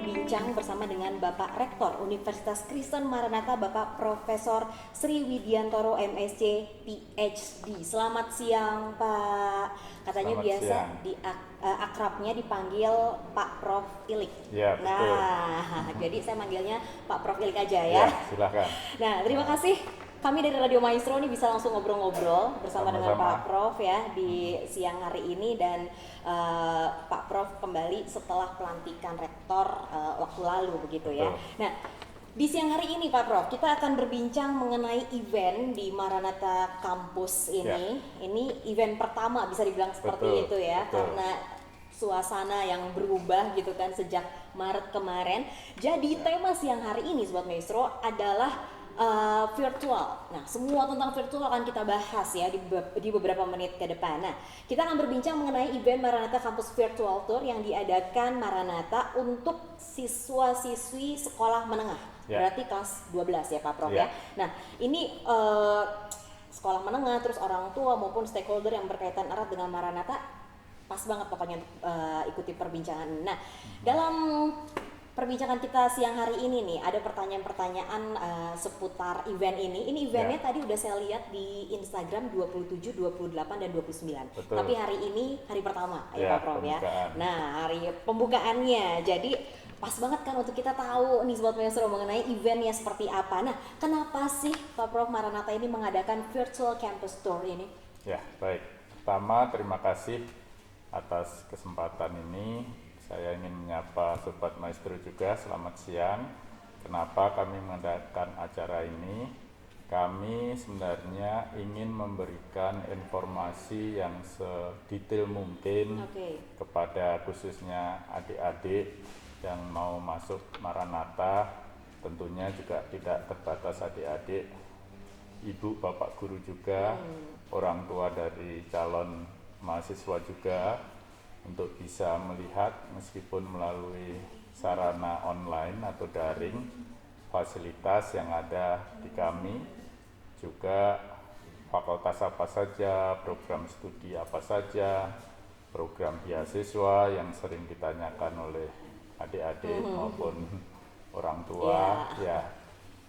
berbincang bersama dengan Bapak Rektor Universitas Kristen Maranatha, Bapak Profesor Sri Widiantoro MSc PhD. Selamat siang Pak. Katanya Selamat biasa siang. akrabnya dipanggil Pak Prof Ilik. Ya, betul. Nah, jadi saya manggilnya Pak Prof Ilik aja Ya, ya. silakan. Nah, terima kasih. Kami dari Radio Maestro nih bisa langsung ngobrol-ngobrol bersama dengan Sama-sama. Pak Prof ya di siang hari ini, dan Pak Prof kembali setelah pelantikan rektor waktu lalu begitu ya. Betul. Nah, di siang hari ini Pak Prof kita akan berbincang mengenai event di Maranatha Campus ini. Ini event pertama bisa dibilang seperti Betul, itu ya, betul. karena suasana yang berubah gitu kan sejak Maret kemarin. Jadi tema siang hari ini Sobat Maestro adalah virtual. Nah, semua tentang virtual akan kita bahas ya di beberapa menit ke depan. Nah, kita akan berbincang mengenai event Maranatha Campus Virtual Tour yang diadakan Maranatha untuk siswa-siswi sekolah menengah. Ya. Berarti kelas 12 ya Pak Prof ya. Ya. Nah, ini sekolah menengah, terus orang tua maupun stakeholder yang berkaitan erat dengan Maranatha pas banget pokoknya untuk ikuti perbincangan. Nah, dalam perbincangan kita siang hari ini nih ada pertanyaan-pertanyaan seputar event ini. Ini eventnya tadi udah saya lihat di Instagram 27, 28 dan 29. Betul. Tapi hari ini hari pertama Ya, Pak Prof ya. pembukaan. Nah, hari pembukaannya. Jadi pas banget kan untuk kita tahu nih Sobat Maestro mengenai eventnya seperti apa. Nah, kenapa sih Pak Prof Maranatha ini mengadakan virtual campus tour ini? Ya, baik. Pertama, terima kasih atas kesempatan ini. Saya ingin menyapa Sobat Maestro juga, selamat siang. Kenapa kami mengadakan acara ini? Kami sebenarnya ingin memberikan informasi yang sedetail mungkin kepada khususnya adik-adik yang mau masuk Maranatha. Tentunya juga tidak terbatas adik-adik, ibu bapak guru juga, orang tua dari calon mahasiswa juga, untuk bisa melihat meskipun melalui sarana online atau daring fasilitas yang ada di kami, juga fakultas apa saja, program studi apa saja, program beasiswa yang sering ditanyakan oleh adik-adik maupun orang tua. Ya,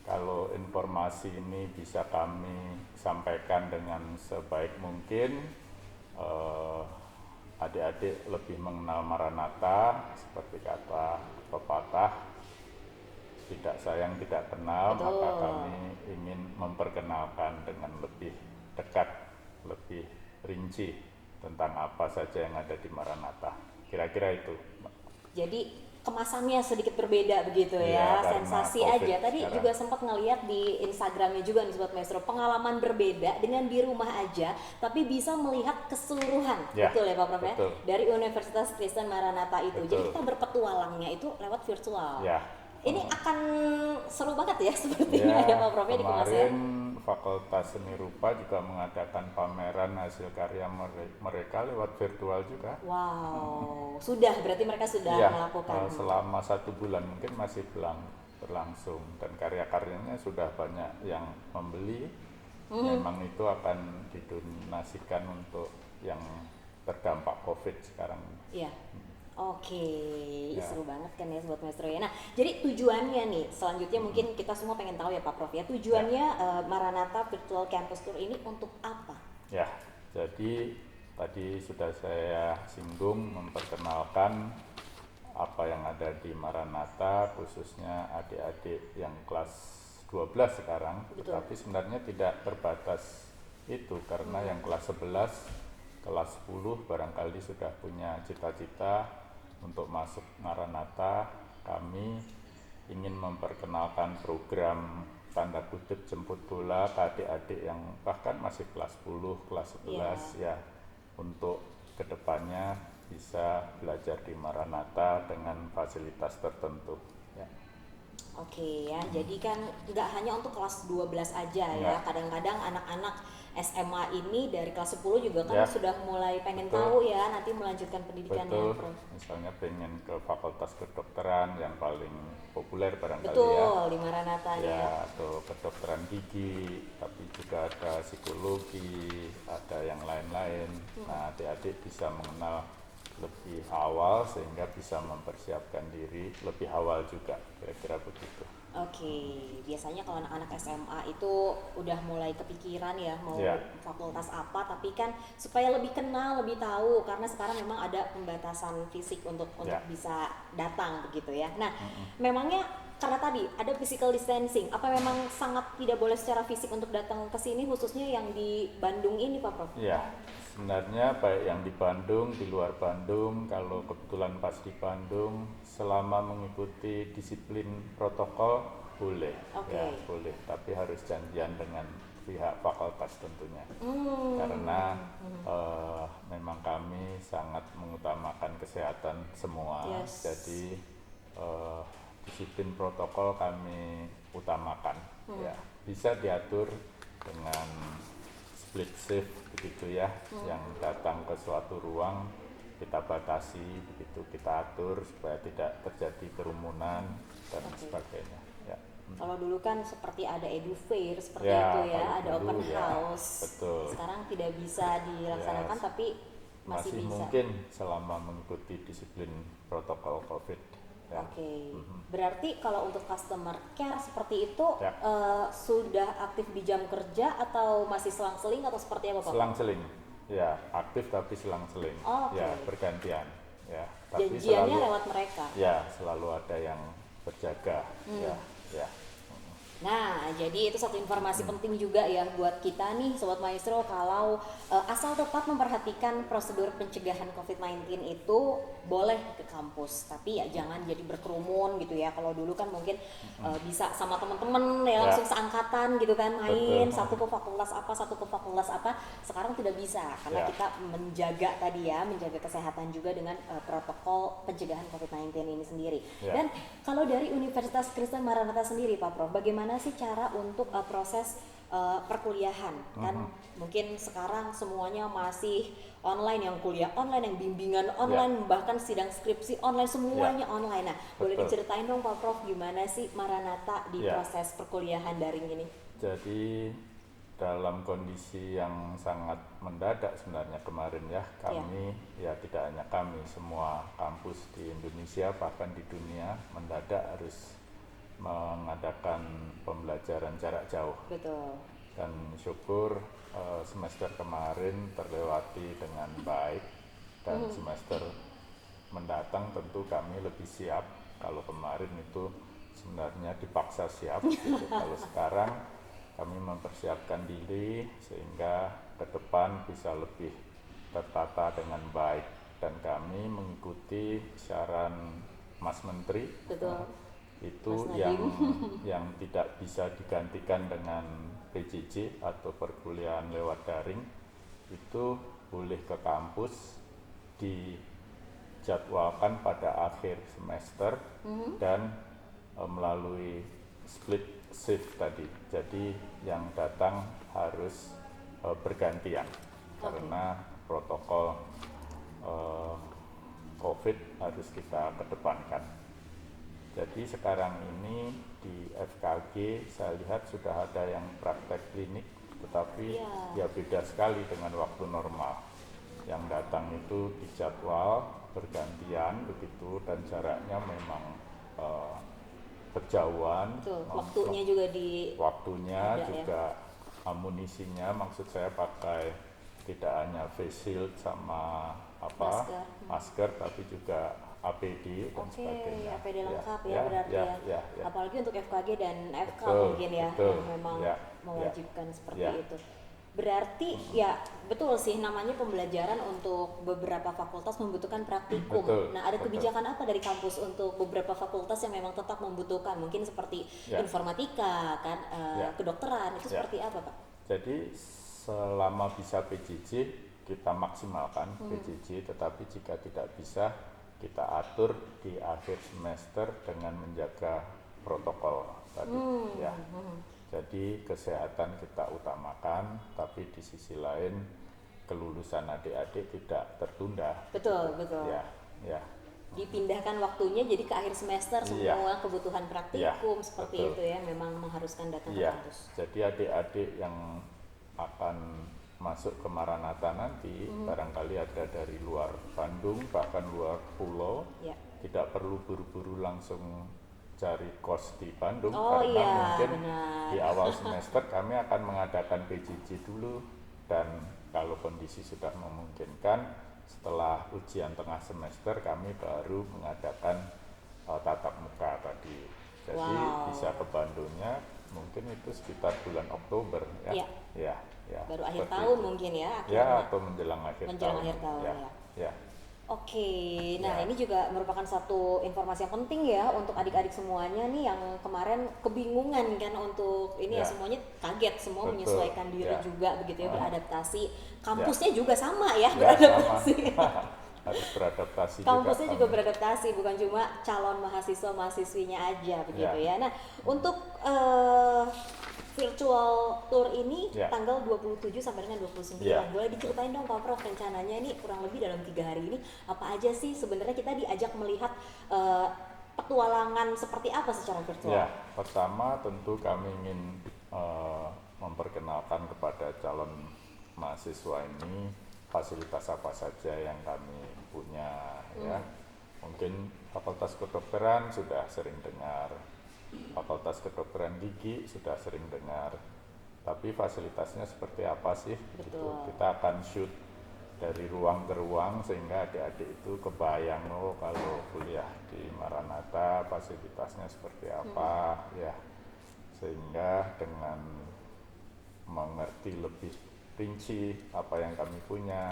kalau informasi ini bisa kami sampaikan dengan sebaik mungkin, adik-adik lebih mengenal Maranatha, seperti kata pepatah, tidak sayang tidak kenal. Betul. Maka kami ingin memperkenalkan dengan lebih dekat, lebih rinci tentang apa saja yang ada di Maranatha. Kira-kira itu. Jadi kemasannya sedikit berbeda begitu Iya, ya, karena sensasi COVID aja. Tadi sekarang. juga sempat ngeliat di Instagramnya juga nih Sobat Maestro, pengalaman berbeda dengan di rumah aja, tapi bisa melihat keseluruhan, Ya, betul ya Pak Prof ya? betul. Dari Universitas Kristen Maranatha itu. Jadi Betul. kita berpetualangnya itu lewat virtual. Ya. Ini akan seru banget ya sepertinya ya Pak Prof ya di kemasnya. Kemarin Fakultas Seni Rupa juga mengadakan pameran hasil karya mereka lewat virtual juga. Wow, sudah berarti mereka sudah Iya, melakukan. selama 1 bulan mungkin masih berlangsung, dan karya-karyanya sudah banyak yang membeli. Memang itu akan didonasikan untuk yang terdampak COVID sekarang. Iya. Oke, Ya. seru banget kan ya Sobat Maestro ya. Nah, jadi tujuannya nih, selanjutnya mungkin kita semua pengen tahu ya Pak Prof ya, tujuannya Maranatha Virtual Campus Tour ini untuk apa? Ya, jadi tadi sudah saya singgung memperkenalkan apa yang ada di Maranatha, khususnya adik-adik yang kelas 12 sekarang. Betul. Tetapi sebenarnya tidak terbatas itu, karena yang kelas 11, kelas 10 barangkali sudah punya cita-cita untuk masuk Maranatha. Kami ingin memperkenalkan program tanda kutip jemput bola ke adik-adik yang bahkan masih kelas 10, kelas 11 ya, untuk kedepannya bisa belajar di Maranatha dengan fasilitas tertentu. Ya. Oke ya, jadi kan nggak hanya untuk kelas 12 aja ya, kadang-kadang anak-anak SMA ini dari kelas 10 juga kan sudah mulai pengen tahu ya nanti melanjutkan pendidikannya. Betul, misalnya pengen ke fakultas kedokteran yang paling populer barangkali. Betul, di Maranatha ya, atau kedokteran gigi, tapi juga ada psikologi, ada yang lain-lain. Nah, adik-adik bisa mengenal lebih awal sehingga bisa mempersiapkan diri lebih awal juga, kira-kira begitu. Oke, biasanya kalau anak-anak SMA itu udah mulai kepikiran ya mau fakultas apa, tapi kan supaya lebih kenal, lebih tahu, karena sekarang memang ada pembatasan fisik untuk bisa datang begitu ya. Nah, memangnya karena tadi ada physical distancing, apa memang sangat tidak boleh secara fisik untuk datang ke sini, khususnya yang di Bandung ini Pak Prof? Ya, sebenarnya baik yang di Bandung, di luar Bandung, kalau kebetulan pas di Bandung, selama mengikuti disiplin protokol boleh, ya boleh, tapi harus janjian dengan pihak fakultas tentunya, karena memang kami sangat mengutamakan kesehatan semua, jadi disiplin protokol kami utamakan, ya bisa diatur dengan split shift begitu ya, yang datang ke suatu ruang kita batasi begitu, kita atur supaya tidak terjadi kerumunan dan sebagainya. Ya. Kalau dulu kan seperti ada edu fair seperti itu ya, ada open house. Betul. Sekarang tidak bisa dilaksanakan, tapi masih bisa. Mungkin selama mengikuti disiplin protokol COVID. Ya. Oke. Berarti kalau untuk customer care seperti itu sudah aktif di jam kerja atau masih selang-seling atau seperti apa Pak? Selang-seling. Ya, aktif tapi selang-seling. Ya, bergantian. Ya, tapi janjiannya lewat mereka. Ya, selalu ada yang berjaga. Ya. Nah, jadi itu satu informasi penting juga ya buat kita nih Sobat Maestro, kalau asal tepat memperhatikan prosedur pencegahan COVID-19 itu boleh ke kampus, tapi ya jangan jadi berkerumun gitu ya. Kalau dulu kan mungkin bisa sama teman-teman ya langsung seangkatan gitu kan main. Betul. Satu ke fakultas apa, sekarang tidak bisa karena kita menjaga tadi ya, menjaga kesehatan juga dengan protokol pencegahan COVID-19 ini sendiri. Dan kalau dari Universitas Kristen Maranatha sendiri Pak Prof, bagaimana sih cara untuk proses perkuliahan? Kan mungkin sekarang semuanya masih online, yang kuliah online, yang bimbingan online, bahkan sidang skripsi online, semuanya online. Nah, boleh diceritain dong Pak Prof, gimana sih Maranatha di proses perkuliahan daring ini? Jadi dalam kondisi yang sangat mendadak sebenarnya kemarin ya, kami ya tidak hanya kami, semua kampus di Indonesia bahkan di dunia mendadak harus mengadakan pembelajaran jarak jauh. Betul. Dan syukur semester kemarin terlewati dengan baik, dan semester mendatang tentu kami lebih siap. Kalau kemarin itu sebenarnya dipaksa siap gitu. Kalau sekarang kami mempersiapkan diri sehingga ke depan bisa lebih tertata dengan baik, dan kami mengikuti saran Mas Menteri. Betul. Itu yang tidak bisa digantikan dengan PJJ atau perkuliahan lewat daring, itu boleh ke kampus, dijadwalkan pada akhir semester dan melalui split shift tadi. Jadi yang datang harus bergantian karena protokol COVID harus kita kedepankan. Jadi sekarang ini di FKG saya lihat sudah ada yang praktek klinik, tetapi ya beda sekali dengan waktu normal. Yang datang itu dijadwal bergantian begitu, dan jaraknya memang berjauhan. Waktunya juga juga amunisinya, maksud saya pakai tidak hanya face shield sama masker, tapi juga APD dan sebagainya. APD lengkap berarti ya. Apalagi untuk FKG dan FK mungkin ya, yang memang mewajibkan seperti itu. Berarti ya betul sih, namanya pembelajaran untuk beberapa fakultas membutuhkan praktikum. Nah, ada kebijakan apa dari kampus untuk beberapa fakultas yang memang tetap membutuhkan, mungkin seperti informatika kan, kedokteran, itu seperti apa Pak? Jadi selama bisa PJJ kita maksimalkan PJJ, tetapi jika tidak bisa kita atur di akhir semester dengan menjaga protokol tadi ya. Jadi kesehatan kita utamakan, tapi di sisi lain kelulusan adik-adik tidak tertunda. Betul. Ya. Dipindahkan waktunya jadi ke akhir semester, semua kebutuhan praktikum seperti itu ya, memang mengharuskan datang ke kampus. Jadi adik-adik yang akan masuk ke Maranatha nanti barangkali ada dari luar Bandung bahkan luar pulau, Ya. tidak perlu buru-buru langsung cari kos di Bandung Oh karena iya, mungkin benar. di awal semester kami akan mengadakan PJJ dulu, dan kalau kondisi sudah memungkinkan setelah ujian tengah semester kami baru mengadakan tatap muka tadi. Jadi Wow. bisa ke Bandungnya mungkin itu sekitar bulan Oktober ya. Iya. Ya, ya. Baru akhir seperti tahun itu. mungkin ya Ya, akhirnya. atau menjelang akhir Menjelang tahun. akhir tahun, ya. ya. Ya. Oke, nah Ya. ini juga merupakan satu informasi yang penting ya untuk adik-adik semuanya nih yang kemarin kebingungan kan untuk ini ya, Ya. semuanya kaget, semua Betul, menyesuaikan diri ya. juga begitu ya, Ah. beradaptasi. Kampusnya juga sama ya, Ya, beradaptasi. sama. Harus beradaptasi Kampusnya juga kami. beradaptasi, bukan cuma calon mahasiswa mahasiswinya aja begitu ya. Ya. Nah, untuk virtual tour ini Ya. tanggal 27 sampai dengan 29. Ya. Boleh diceritain dong Pak Prof, rencananya ini kurang lebih dalam 3 hari ini apa aja sih sebenarnya kita diajak melihat petualangan seperti apa secara virtual? Ya, pertama tentu kami ingin memperkenalkan kepada calon mahasiswa ini fasilitas apa saja yang kami punya ya. Mungkin Fakultas Kedokteran sudah sering dengar, Fakultas Kedokteran Gigi sudah sering dengar, tapi fasilitasnya seperti apa sih? Gitu. Betul. Kita akan shoot dari ruang ke ruang sehingga adik-adik itu kebayang, oh kalau kuliah di Maranatha fasilitasnya seperti apa ya, sehingga dengan mengerti lebih rinci apa yang kami punya,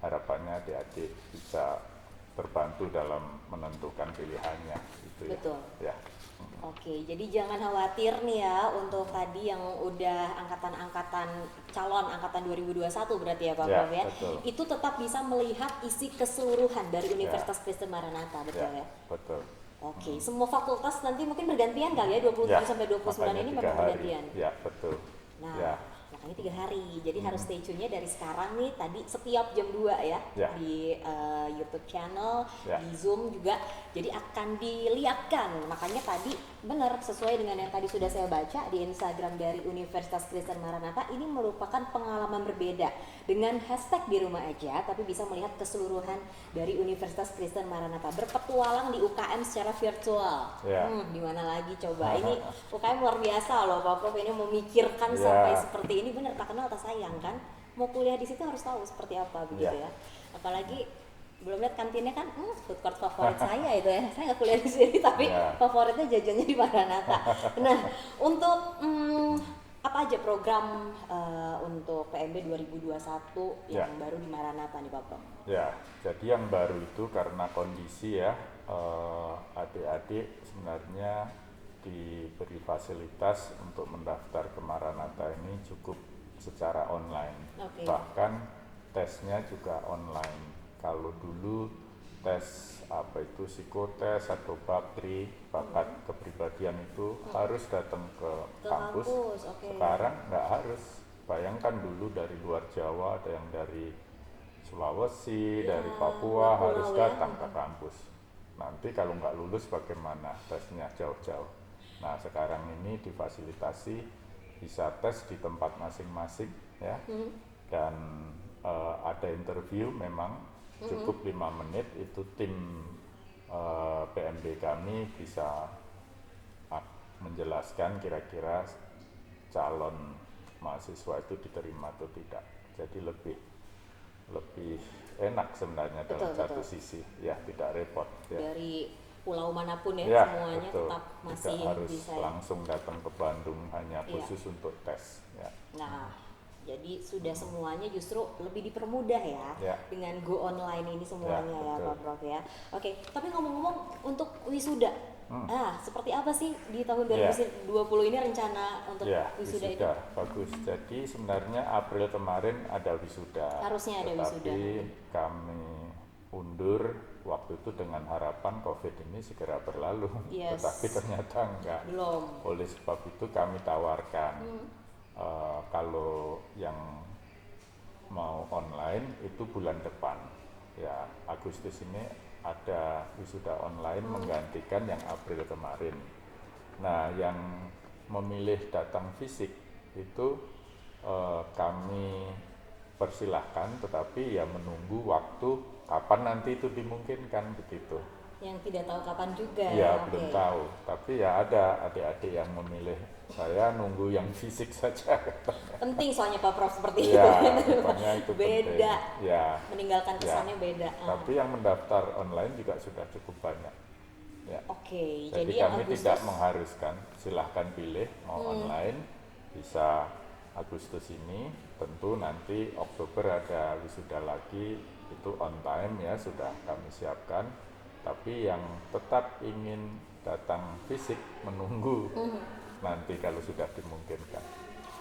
harapannya adik-adik bisa terbantu dalam menentukan pilihannya itu. Betul. Ya. Oke, jadi jangan khawatir nih ya untuk tadi yang udah angkatan-angkatan calon angkatan 2021 berarti ya Pak Ya, Prof ya. betul. Itu tetap bisa melihat isi keseluruhan dari Universitas Kristen Maranatha, betul ya? Betul. Oke, semua fakultas nanti mungkin bergantian kali ya, 27 Ya, sampai 29 makanya ini 3 memang hari. bergantian. Ya, betul. Nah, Ya. makanya 3 hari. Jadi harus stay tune-nya dari sekarang nih tadi setiap jam 2 ya, Ya. di YouTube channel, Ya. di Zoom juga. Jadi akan dilihatkan. Makanya tadi benar sesuai dengan yang tadi sudah saya baca di Instagram dari Universitas Kristen Maranatha, ini merupakan pengalaman berbeda dengan hashtag di rumah aja, tapi bisa melihat keseluruhan dari Universitas Kristen Maranatha berpetualang di UKM secara virtual. Ya. Di mana lagi coba? Ini UKM luar biasa loh Pak Prof, ini memikirkan sampai seperti ini, bener tak kenal tak sayang kan, mau kuliah di situ harus tahu seperti apa begitu ya. Apalagi belum lihat kantinnya kan, food court favorit saya itu ya, saya nggak kuliah di sini tapi favoritnya jajannya di Maranatha. Nah, untuk apa aja program untuk PMB 2021 yang baru di Maranatha nih Pak Prof? Ya, jadi yang baru itu karena kondisi ya, adik-adik sebenarnya diberi fasilitas untuk mendaftar ke Maranatha ini cukup secara online. Oke. Bahkan tesnya juga online. Kalau dulu tes apa itu psikotes atau bakri bakat kepribadian itu harus datang ke kampus. Oke. Sekarang nggak harus. Bayangkan dulu dari luar Jawa, ada yang dari Sulawesi, dari Papua harus datang ke kampus. Nanti kalau nggak lulus bagaimana? Tesnya jauh-jauh. Nah sekarang ini difasilitasi bisa tes di tempat masing-masing ya, dan ada interview memang cukup 5 menit itu tim PMB kami bisa menjelaskan kira-kira calon mahasiswa itu diterima atau tidak. Jadi lebih enak sebenarnya dalam satu sisi ya, tidak repot ya. Dari pulau manapun ya, semuanya betul. tetap masih tidak harus bisa langsung datang ke Bandung hanya khusus untuk tes ya. Nah, jadi sudah semuanya justru lebih dipermudah ya, dengan go online ini semuanya ya Pak Prof ya. Oke, tapi ngomong-ngomong untuk wisuda, seperti apa sih di tahun 2020 ini rencana untuk wisuda ini? Bagus. Jadi sebenarnya April kemarin ada wisuda. Harusnya ada wisuda. Tapi kami undur waktu itu dengan harapan COVID ini segera berlalu. Tetapi ternyata enggak. Belum. Oleh sebab itu kami tawarkan kalau yang mau online itu bulan depan ya, Agustus ini ada wisuda online menggantikan yang April kemarin. Nah yang memilih datang fisik itu kami persilahkan, tetapi ya menunggu waktu kapan nanti itu dimungkinkan begitu. Yang tidak tahu kapan juga. Ya Oke. belum tahu, tapi ya ada adik-adik yang memilih saya nunggu yang fisik saja. Penting soalnya Pak Prof seperti Ya, itu. rupanya itu Beda. penting. Ya, Meninggalkan ya. kesannya beda. Tapi yang mendaftar online juga sudah cukup banyak. Ya. Oke, Jadi yang kami Agustus tidak mengharuskan, silahkan pilih mau online, bisa Agustus ini, tentu nanti Oktober ada wisuda lagi, itu on time ya, sudah kami siapkan. Tapi yang tetap ingin datang fisik menunggu nanti kalau sudah dimungkinkan.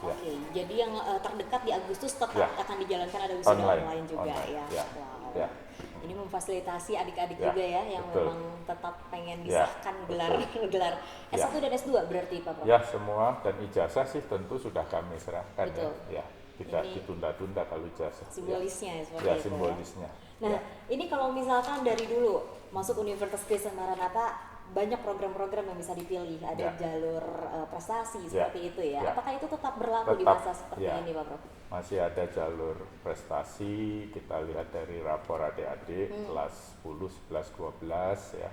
Ya. Oke, jadi yang terdekat di Agustus tetap Ya. akan dijalankan ada wisuda online juga online, ya. ya. Wow. Ya. Ini memfasilitasi adik-adik Ya, juga ya yang betul. memang tetap pengen Ya, disahkan gelar betul. gelar S1 Ya. dan S2 berarti Pak Prof. Ya, semua dan ijazah sih tentu sudah kami serahkan. Betul. Ya. Tidak Ini ditunda-tunda kalau ijazah. Simbolisnya ya seperti Ya, itu simbolisnya. ya. Nah, Ya. ini kalau misalkan dari dulu masuk Universitas Kristen Maranatha banyak program-program yang bisa dipilih, ada Ya. jalur prestasi Ya. seperti itu ya. Ya. Apakah itu tetap berlaku di Tetap, masa seperti ya. ini Pak Prof? Masih ada jalur prestasi, kita lihat dari rapor adik-adik kelas 10, 11, 12 ya.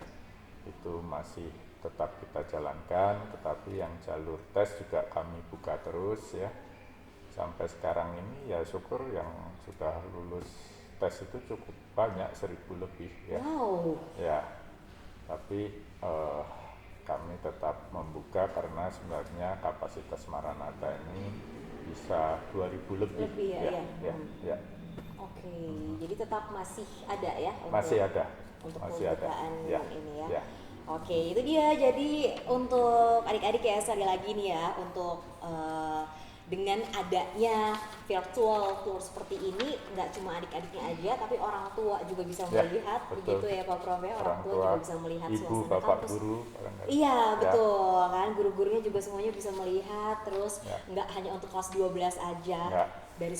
Itu masih tetap kita jalankan, tetapi yang jalur tes juga kami buka terus ya. Sampai sekarang ini ya syukur yang sudah lulus tes itu cukup banyak, 1000 lebih ya. Wow. Ya, tapi kami tetap membuka karena sebenarnya kapasitas Maranatha ini bisa 2000 lebih. Lebih ya, ya. Ya, ya. Oke, jadi tetap masih ada ya Masih ada. untuk Masih ada. pembukaan Ya, ini ya. ya. Oke, itu dia. Jadi untuk adik-adik ya sekali lagi nih ya, untuk dengan adanya virtual tour seperti ini, nggak cuma adik-adiknya aja, tapi orang tua juga bisa Ya, melihat, betul. begitu ya Pak Prof ya. Orang tua juga bisa melihat ibu, suasana bapak, kampus. guru, barangkali. Iya Ya. betul kan, guru-gurunya juga semuanya bisa melihat, terus Ya. nggak hanya untuk kelas 12 aja. Ya. Dari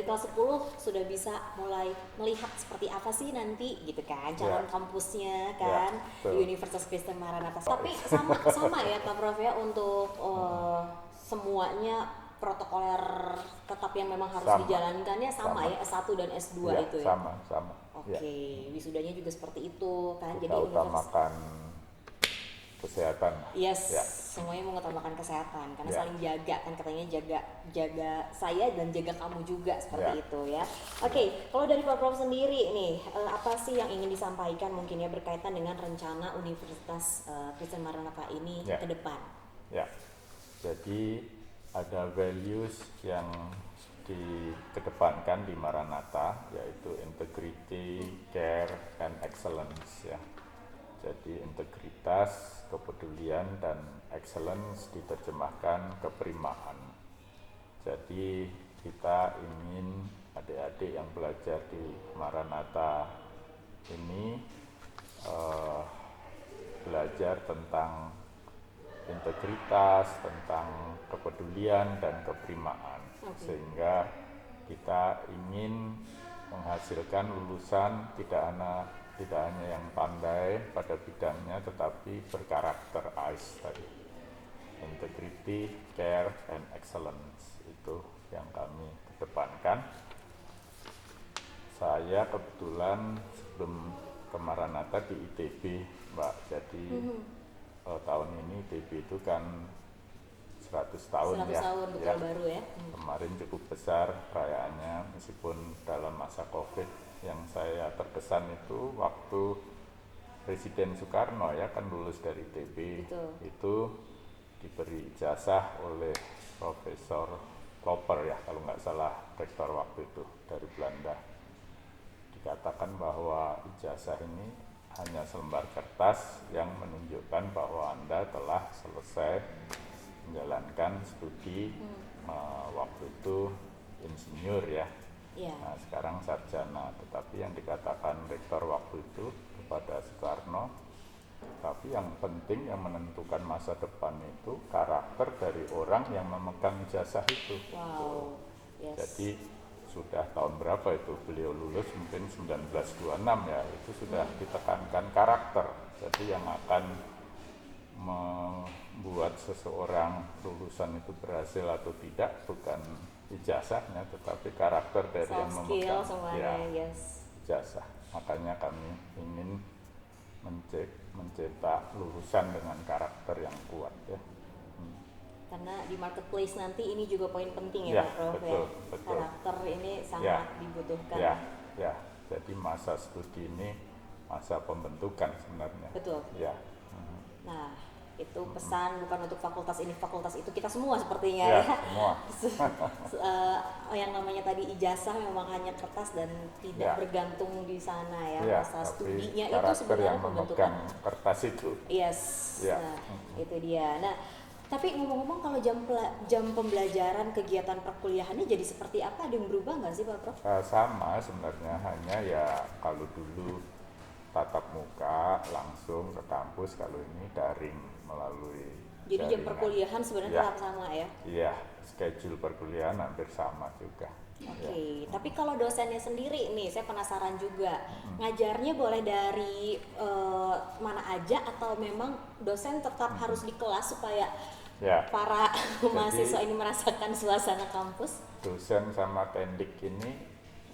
kelas 10 sudah bisa mulai melihat seperti apa sih nanti gitu kan calon Ya. kampusnya kan betul. di Universitas Kristen Maranatha. Tapi sama ya Pak Prof ya untuk semuanya protokoler tetap yang memang harus Sama. dijalankannya sama Sama. ya S1 dan S2 Ya, itu ya. sama. Oke, Ya. wisudanya juga seperti itu kan. Kita Jadi universitas utamakan kesehatan. yes, Ya. semuanya mengutamakan kesehatan karena Ya. saling jaga kan katanya jaga saya dan jaga kamu juga seperti Ya. itu ya. Oke, kalau dari Pak Prof sendiri nih apa sih yang ingin disampaikan mungkin ya berkaitan dengan rencana Universitas Kristen Maranatha ini Ya. ke depan? Ya, jadi ada values yang dikedepankan di Maranatha, yaitu integrity, care, and excellence ya. Jadi integritas, kepedulian, dan excellence diterjemahkan keprimaan. Jadi kita ingin adik-adik yang belajar di Maranatha ini belajar tentang integritas, tentang kepedulian dan keprimaan. Sehingga kita ingin menghasilkan lulusan tidak hanya yang pandai pada bidangnya, tetapi berkarakter AIS tadi. Integrity, care, and excellence itu yang kami kedepankan. Saya kebetulan sebelum ke Maranatha di ITB, Mbak. Jadi tahun ini ITB itu kan 100 tahun 100 ya. tahun betul Ya. baru ya. Kemarin cukup besar perayaannya, meskipun dalam masa COVID yang saya terkesan itu waktu Presiden Soekarno ya kan lulus dari ITB. Betul. Itu diberi ijazah oleh Profesor Klopper ya kalau nggak salah rektor waktu itu dari Belanda. Dikatakan bahwa ijazah ini hanya selembar kertas yang menunjukkan bahwa Anda telah selesai menjalankan studi waktu itu insinyur ya. Iya. Nah, sekarang sarjana, tetapi yang dikatakan rektor waktu itu kepada Soekarno, tapi yang penting yang menentukan masa depan itu karakter dari orang yang memegang ijazah itu. Wow. Yes. Jadi sudah tahun berapa itu beliau lulus, mungkin 1926 ya, itu sudah ditekankan karakter. Jadi yang akan membuat seseorang lulusan itu berhasil atau tidak bukan ijazahnya, tetapi karakter dari yang Soft skill memegang semuanya, ya, yes. ijazah. Makanya kami ingin mencetak lulusan dengan karakter yang kuat ya. Karena di marketplace nanti ini juga poin penting ya, Ya, Pak Prof, betul, ya. betul. Karakter ini sangat Ya, dibutuhkan. ya. Jadi masa studi ini masa pembentukan sebenarnya. Betul. Ya. Nah, itu pesan bukan untuk fakultas ini, fakultas itu, kita semua sepertinya Ya, ya. semua. Yang namanya tadi ijazah memang hanya kertas dan tidak Ya. bergantung di sana ya. Ya, Masa tapi studinya itu karakter sebenarnya yang pembentukan. memegang kertas itu. Yes. Ya. Nah, itu dia. Nah, tapi ngomong-ngomong kalau jam pembelajaran kegiatan perkuliahannya jadi seperti apa? Ada yang berubah nggak sih Pak Prof? Sama sebenarnya, hanya ya kalau dulu tatap muka langsung ke kampus, kalau ini daring melalui Jadi jam jaringan. perkuliahan sebenarnya Ya. tetap sama ya? Iya, schedule perkuliahan hampir sama juga. Oke, tapi kalau dosennya sendiri nih, saya penasaran juga, ngajarnya boleh dari mana aja atau memang dosen tetap harus di kelas supaya Ya, para mahasiswa ini merasakan suasana kampus? dosen sama tendik ini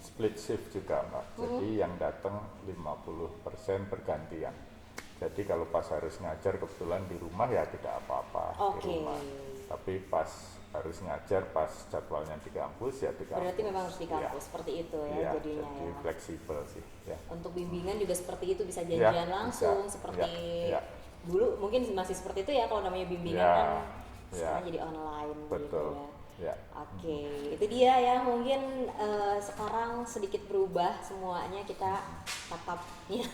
split shift juga Mbak. Jadi yang datang 50% bergantian. Jadi kalau pas harus ngajar kebetulan di rumah ya tidak apa-apa di Oke. rumah. Tapi pas harus ngajar, pas jadwalnya di kampus ya di kampus. Berarti memang harus di kampus, seperti itu ya Iya, jadinya jadi ya. fleksibel sih ya. Untuk bimbingan juga seperti itu, bisa Ya, janjian langsung bisa. seperti Ya. dulu mungkin masih seperti itu ya kalau namanya bimbingan Ya, kan ya. sekarang jadi online gitu Betul. ya. Ya. Oke, itu dia ya, mungkin sekarang sedikit berubah semuanya, kita tatapnya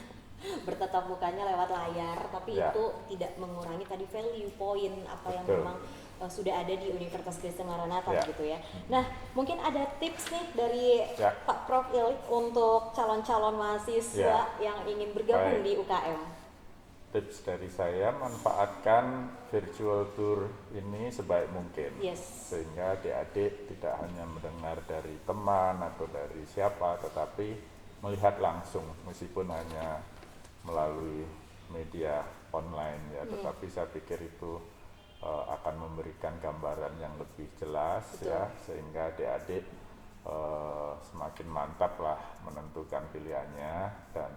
bertatap mukanya lewat layar, tapi Ya. itu tidak mengurangi tadi value point apa yang Betul. memang sudah ada di Universitas Kristen Maranatha Ya. gitu ya. Nah, mungkin ada tips nih dari Ya. Pak Prof Ilik untuk calon-calon mahasiswa yang ingin bergabung Baik. di UKM. Tips dari saya, manfaatkan virtual tour ini sebaik mungkin. Yes. Sehingga adik-adik tidak hanya mendengar dari teman atau dari siapa, tetapi melihat langsung, meskipun hanya melalui media online ya, tetapi saya pikir itu akan memberikan gambaran yang lebih jelas. Betul. Ya, sehingga adik-adik semakin mantap lah menentukan pilihannya, dan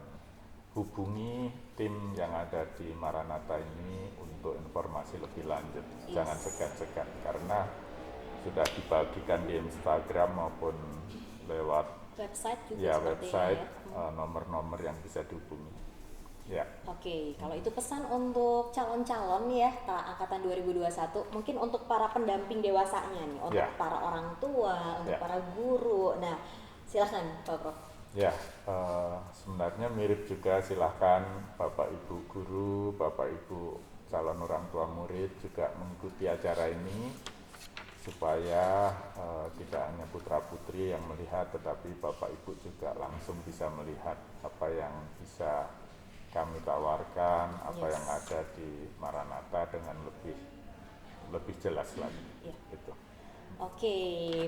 hubungi tim yang ada di Maranatha ini untuk informasi lebih lanjut. Yes. Jangan segan-segan, karena sudah dibagikan di Instagram maupun lewat Website juga ya sepertinya website, ya. nomor-nomor yang bisa dihubungi. Ya, Oke, kalau itu pesan untuk calon-calon ya angkatan 2021, mungkin untuk para pendamping dewasanya nih, untuk Ya. para orang tua, untuk Ya. para guru. Nah, silahkan Pak Prof. ya, sebenarnya mirip juga, silahkan Bapak Ibu guru, Bapak Ibu calon orang tua murid juga mengikuti acara ini, supaya tidak hanya putra-putri yang melihat, tetapi Bapak Ibu juga langsung bisa melihat apa yang bisa kami tawarkan, apa Yes. yang ada di Maranatha dengan lebih jelas lagi. Ya. Gitu. Oke,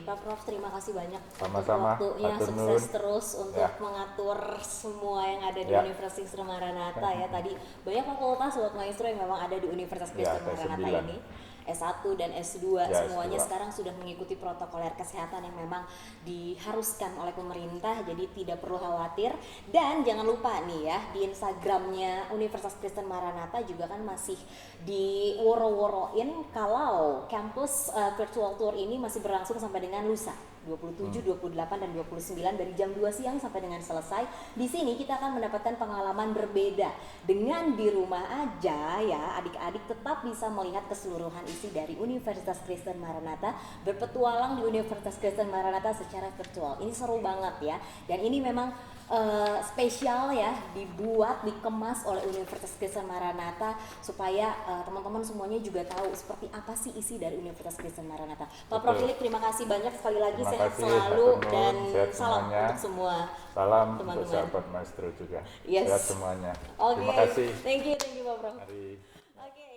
Pak Prof, terima kasih banyak untuk Sama-sama, waktunya, Hatur sukses nuhun. terus untuk Ya. mengatur semua yang ada di Ya. Universitas Kristen Maranatha ya. Tadi banyak fakultas Sobat Maestro yang memang ada di Universitas Ya, Kristen ada Maranatha 9. ini. S1 dan S2 Ya, semuanya S2. sekarang sudah mengikuti protokoler kesehatan yang memang diharuskan oleh pemerintah, jadi tidak perlu khawatir. Dan jangan lupa nih ya, di Instagramnya Universitas Kristen Maranatha juga kan masih diworo-woroin kalau campus virtual tour ini masih berlangsung sampai dengan lusa 27, 28 dan 29 dari jam 2 siang sampai dengan selesai. Di sini kita akan mendapatkan pengalaman berbeda. Dengan di rumah aja ya, adik-adik tetap bisa melihat keseluruhan isi dari Universitas Kristen Maranatha, berpetualang di Universitas Kristen Maranatha secara virtual. Ini seru banget ya. Dan ini memang spesial ya, dibuat, dikemas oleh Universitas Kristen Maranatha supaya teman-teman semuanya juga tahu seperti apa sih isi dari Universitas Kristen Maranatha. Pak Prof Betul. Ilik, terima kasih banyak sekali lagi, Terima sehat kasih, selalu hatur nuhun, dan sehat salam semuanya. untuk semua. Salam untuk Teman-teman. sahabat maestro juga. Yes. Sehat semuanya. Oke, Terima kasih. thank you Pak Prof. Mari.